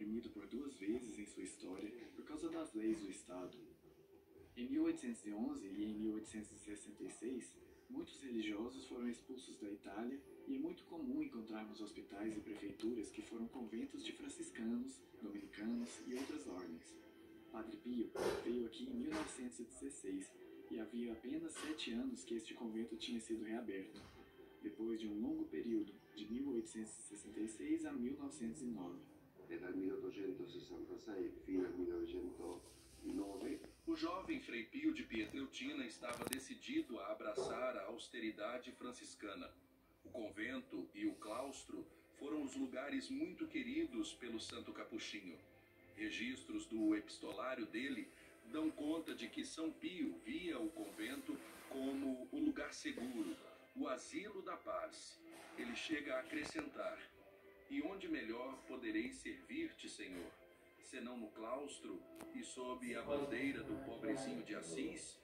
reprimido por 2 vezes em sua história por causa das leis do Estado. Em 1811 e em 1866, muitos religiosos foram expulsos da Itália e é muito comum encontrarmos hospitais e prefeituras que foram conventos de franciscanos, dominicanos e outras ordens. Padre Pio veio aqui em 1916 e havia apenas 7 anos que este convento tinha sido reaberto, depois de um longo período, de 1866 a 1909. E dal 1866 fino al 1909. O jovem Frei Pio de Pietreutina estava decidido a abraçar a austeridade franciscana. O convento e o claustro foram os lugares muito queridos pelo Santo Capuchinho. Registros do epistolário dele dão conta de que São Pio via o convento como o lugar seguro, o asilo da paz. Ele chega a acrescentar: "E onde melhor poderei servir-te, Senhor, senão no claustro e sob a bandeira do pobrezinho de Assis?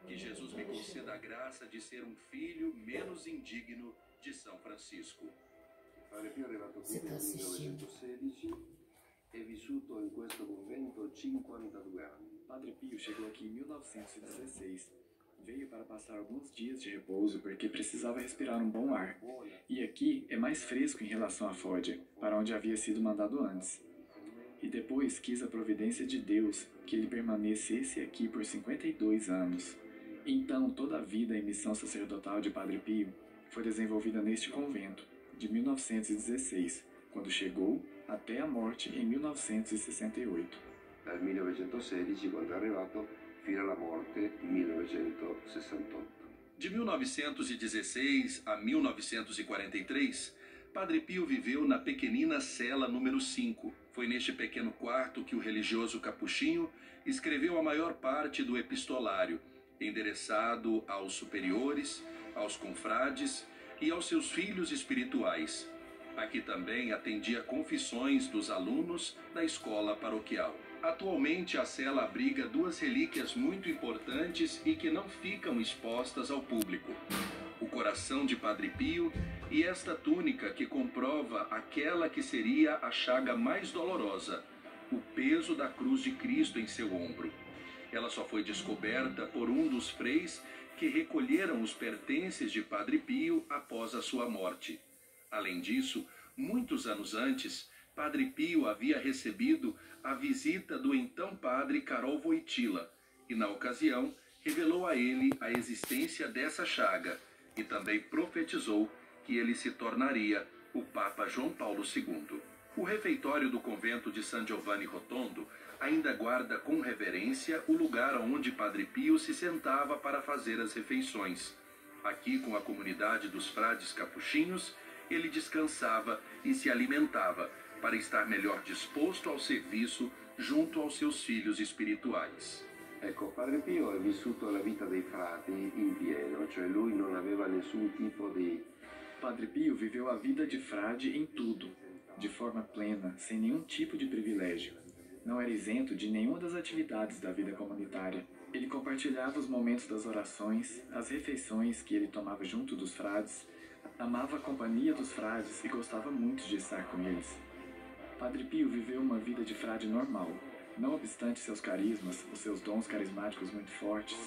Que Jesus me conceda a graça de ser um filho menos indigno de São Francisco." Padre Pio è arrivato qui nel 1916 e vissuto in questo convento 52 anni. Padre Pio chegou aqui em 1916. Veio para passar alguns dias de repouso porque precisava respirar um bom ar. E aqui é mais fresco em relação a Foggia, para onde havia sido mandado antes. E depois quis a providência de Deus que ele permanecesse aqui por 52 anos. Então toda a vida e missão sacerdotal de Padre Pio foi desenvolvida neste convento, de 1916, quando chegou, até a morte em 1968. Dal 1916, quando è arrivato, fino alla morte, 1968. De 1916 a 1943, Padre Pio viveu na pequenina cela número 5. Foi neste pequeno quarto que o religioso capuchinho escreveu a maior parte do epistolário, endereçado aos superiores, aos confrades e aos seus filhos espirituais. Aqui também atendia confissões dos alunos da escola paroquial. Atualmente a cela abriga 2 relíquias muito importantes e que não ficam expostas ao público: o coração de Padre Pio e esta túnica que comprova aquela que seria a chaga mais dolorosa, o peso da cruz de Cristo em seu ombro. Ela só foi descoberta por um dos freis que recolheram os pertences de Padre Pio após a sua morte. Além disso, muitos anos antes, Padre Pio havia recebido a visita do então padre Karol Wojtyła e, na ocasião, revelou a ele a existência dessa chaga e também profetizou que ele se tornaria o Papa João Paulo II. O refeitório do convento de San Giovanni Rotondo ainda guarda com reverência o lugar onde Padre Pio se sentava para fazer as refeições. Aqui, com a comunidade dos frades capuchinhos, ele descansava e se alimentava para estar melhor disposto ao serviço junto aos seus filhos espirituais. Ecco, Padre Pio ha vissuto la vita dei frati in pieno, cioè lui non aveva nessun tipo di... Padre Pio viveu a vida de frade em tudo, de forma plena, sem nenhum tipo de privilégio. Não era isento de nenhuma das atividades da vida comunitária. Ele compartilhava os momentos das orações, as refeições que ele tomava junto dos frades, amava a companhia dos frades e gostava muito de estar com eles. Padre Pio viveu uma vida de frade normal. Não obstante seus carismas, os seus dons carismáticos muito fortes,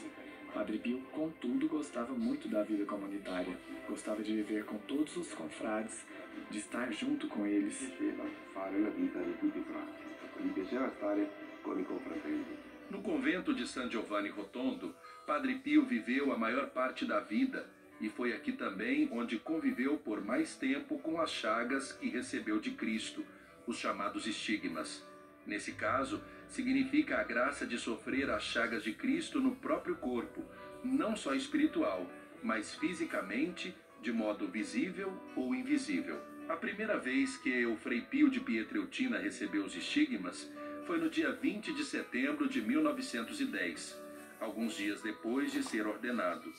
Padre Pio, contudo, gostava muito da vida comunitária. Gostava de viver com todos os confrades, de estar junto com eles. Piaceva fare la vita di tutti i frati, gli piaceva stare con i confratelli. No convento de San Giovanni Rotondo, Padre Pio viveu a maior parte da vida e foi aqui também onde conviveu por mais tempo com as chagas que recebeu de Cristo, os chamados estigmas. Nesse caso, significa a graça de sofrer as chagas de Cristo no próprio corpo, não só espiritual, mas fisicamente, de modo visível ou invisível. A primeira vez que o Frei Pio de Pietreutina recebeu os estigmas foi no dia 20 de setembro de 1910, alguns dias depois de ser ordenado.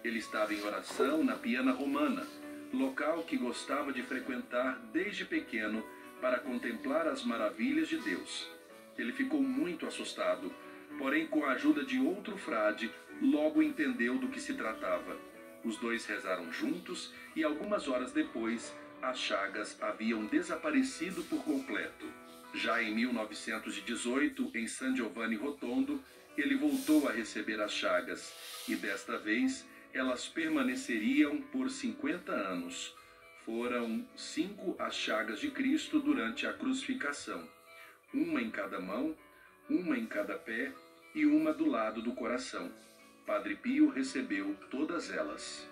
Ele estava em oração na Piana Romana, local que gostava de frequentar desde pequeno para contemplar as maravilhas de Deus. Ele ficou muito assustado, porém, com a ajuda de outro frade, logo entendeu do que se tratava. Os dois rezaram juntos e algumas horas depois, as chagas haviam desaparecido por completo. Já em 1918, em San Giovanni Rotondo, ele voltou a receber as chagas, e desta vez elas permaneceriam por 50 anos. Foram 5 as chagas de Cristo durante a crucificação, uma em cada mão, uma em cada pé e uma do lado do coração. Padre Pio recebeu todas elas.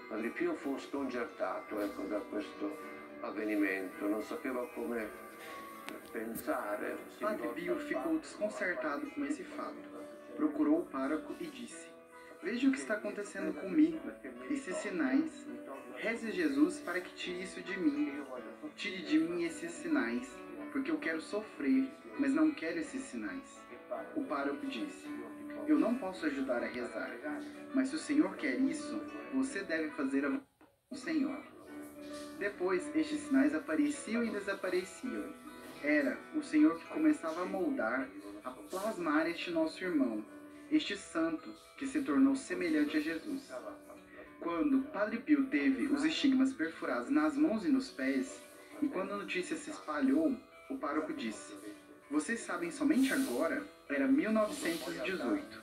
Padre Pio fu sconcertato da questo avvenimento, non sapeva come pensare. Padre Pio ficou desconcertado com esse fato. Procurou o pároco e disse: veja o que está acontecendo comigo, esses sinais. Reze a Jesus para que tire isso de mim. Tire de mim esses sinais, porque eu quero sofrer, mas não quero esses sinais. O pároco disse: eu não posso ajudar a rezar, mas se o Senhor quer isso, você deve fazer a vontade do Senhor. Depois, estes sinais apareciam e desapareciam. Era o Senhor que começava a moldar, a plasmar este nosso irmão, este santo que se tornou semelhante a Jesus. Quando Padre Pio teve os estigmas perfurados nas mãos e nos pés, e quando a notícia se espalhou, o pároco disse: vocês sabem somente agora? Era 1918.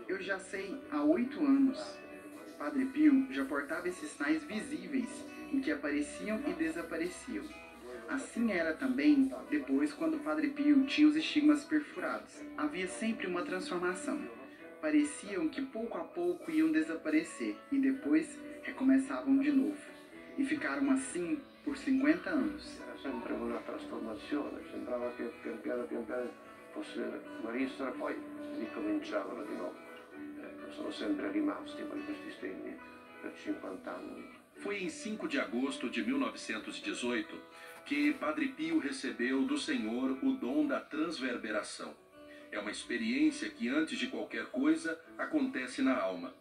Eu já sei há 8 anos. Padre Pio já portava esses sinais visíveis em que apareciam e desapareciam. Assim era também depois quando Padre Pio tinha os estigmas perfurados. Havia sempre uma transformação. Pareciam que pouco a pouco iam desaparecer e depois recomeçavam de novo. E ficaram assim por 50 anos. Era sempre una trasformazione, sembrava che pian piano fosse guarissero, poi ricominciavano di nuovo. Sono sempre rimasti poi questi segni per 50 anni. Foi em 5 de agosto de 1918 que Padre Pio recebeu do Senhor o dom da transverberação. É uma experiência que, antes de qualquer coisa, acontece na alma.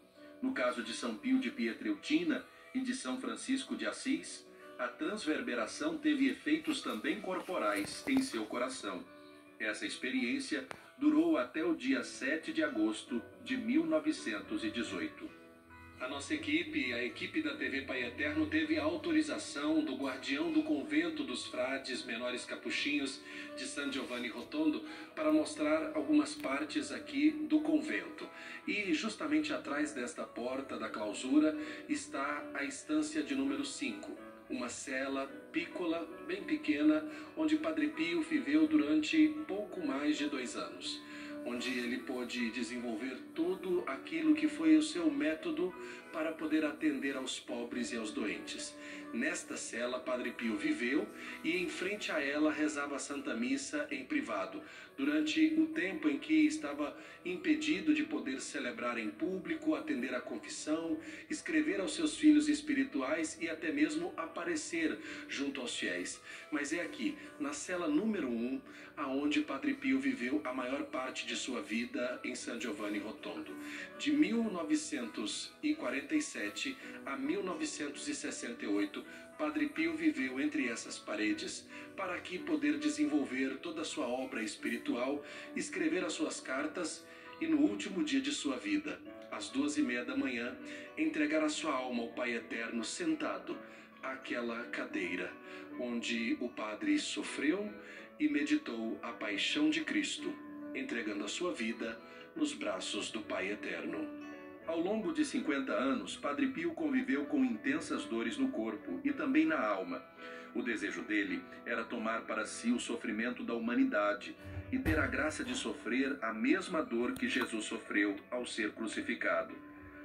No caso de São Pio de Pietrelcina e de São Francisco de Assis, a transverberação teve efeitos também corporais em seu coração. Essa experiência durou até o dia 7 de agosto de 1918. A nossa equipe, a equipe da TV Pai Eterno, teve a autorização do guardião do convento dos frades menores capuchinhos de San Giovanni Rotondo para mostrar algumas partes aqui do convento. E justamente atrás desta porta da clausura está a estância de número 5, uma cela pícola, bem pequena, onde Padre Pio viveu durante pouco mais de 2 anos. Onde ele pôde desenvolver tudo aquilo que foi o seu método para poder atender aos pobres e aos doentes. Nesta cela, Padre Pio viveu e em frente a ela rezava a Santa Missa em privado, durante o tempo em que estava impedido de poder celebrar em público, atender à confissão, escrever aos seus filhos espirituais e até mesmo aparecer junto aos fiéis. Mas é aqui, na cela número 1, aonde Padre Pio viveu a maior parte de sua vida em San Giovanni Rotondo. De 1947 a 1968, Padre Pio viveu entre essas paredes para aqui poder desenvolver toda a sua obra espiritual, escrever as suas cartas e no último dia de sua vida, às 2h30 da manhã, entregar a sua alma ao Pai Eterno sentado àquela cadeira onde o Padre sofreu e meditou a paixão de Cristo, entregando a sua vida nos braços do Pai Eterno. Ao longo de 50 anos, Padre Pio conviveu com intensas dores no corpo e também na alma. O desejo dele era tomar para si o sofrimento da humanidade e ter a graça de sofrer a mesma dor que Jesus sofreu ao ser crucificado.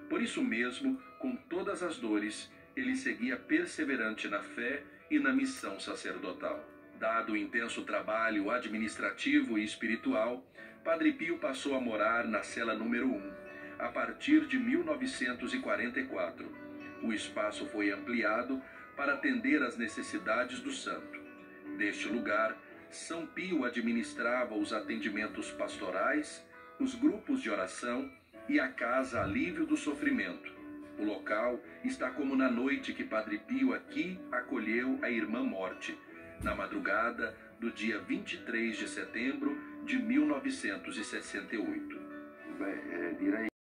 Por isso mesmo, com todas as dores, ele seguia perseverante na fé e na missão sacerdotal. Dado o intenso trabalho administrativo e espiritual, Padre Pio passou a morar na cela número 1, a partir de 1944. O espaço foi ampliado para atender às necessidades do santo. Deste lugar, São Pio administrava os atendimentos pastorais, os grupos de oração e a Casa Alívio do Sofrimento. O local está como na noite que Padre Pio aqui acolheu a irmã Morte, na madrugada do dia 23 de setembro de 1968. Direi